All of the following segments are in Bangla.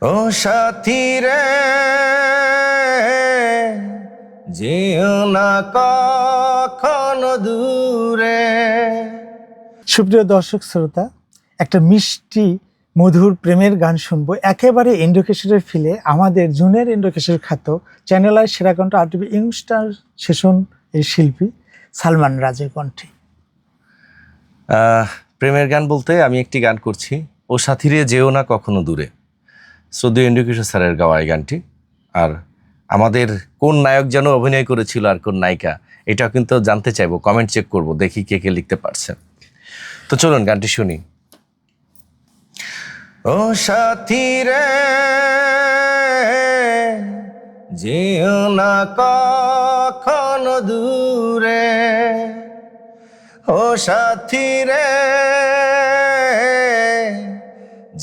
ও সাথী রে যেও না কখনো দূরে। সুপ্রিয় দর্শক শ্রোতা, একটা মিষ্টি মধুর প্রেমের গান শুনবো একেবারে ইন্ডোকেশনের ফিলে আমাদের জুনিয়র ইন্ডোকেশন খ্যাত চ্যানেল আই সেরা কণ্ঠ RTV ইংস্টার সেশন এর শিল্পী সালমান রাজের কণ্ঠে। প্রেমের গান বলতে আমি একটি গান করছি, ও সাথী রে যেও না কখনো দূরে। শ্রদ্ধেয় ইন্ডোকেশন স্যারের গাওয়া এই গানটি। আর আমাদের কোন নায়ক যেন অভিনয় করেছিল আর কোন নায়িকা, এটাও কিন্তু জানতে চাইবো, কমেন্ট চেক করব, দেখি কে কে লিখতে পারছে। তো চলুন গানটি শুনি। ও সাথী রে যেও না কখনো দূরে, ও সাথী রে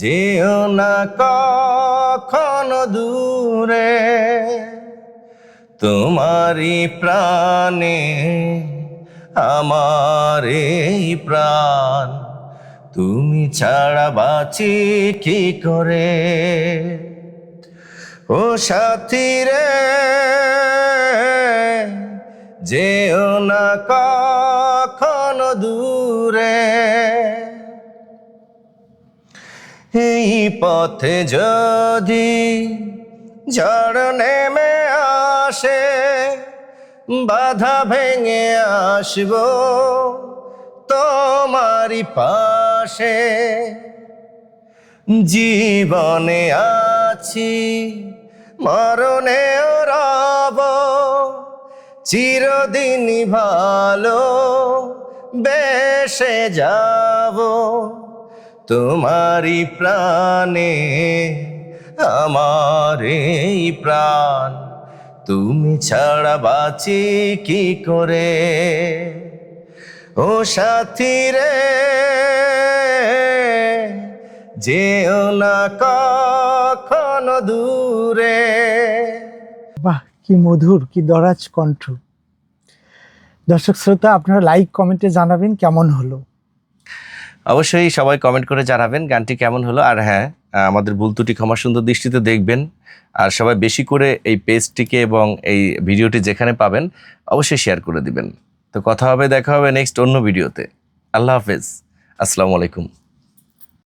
যেও না কখনো দূরে। তোমারই প্রাণে আমার এই প্রাণ, তুমি ছাড়া বাঁচি কি করে। ও সাথী রে যেও না কখনো দূরে। এই পথে যদি ঝড় নেমে আসে, বাধা ভেঙে আসবো তোমারই পাশে। জীবনে আছি মরণেও রব, চিরদিন ভালো বেসে যাব। তোমারই প্রাণে আমার এই প্রাণ, তুমি ছাড়া বাঁচি কি করে। ও সাথী রে যেও না কখনো দূরে। বাহ, কি মধুর, কি দরাজ কণ্ঠ। দর্শক শ্রোতা, আপনারা লাইক কমেন্টে জানাবেন কেমন হলো। অবশ্যই সবাই কমেন্ট করে জানাবেন গানটি কেমন হলো। আর হ্যাঁ, আমাদের ভুল ত্রুটি ক্ষমা সুন্দর দৃষ্টিতে দেখবেন। আর সবাই বেশি করে এই পেজটিকে এবং এই ভিডিওটি যেখানে পাবেন অবশ্যই শেয়ার করে দিবেন। তো কথা হবে, দেখা হবে নেক্সট অন্য ভিডিওতে। আল্লাহ হাফেজ, আসসালামু আলাইকুম।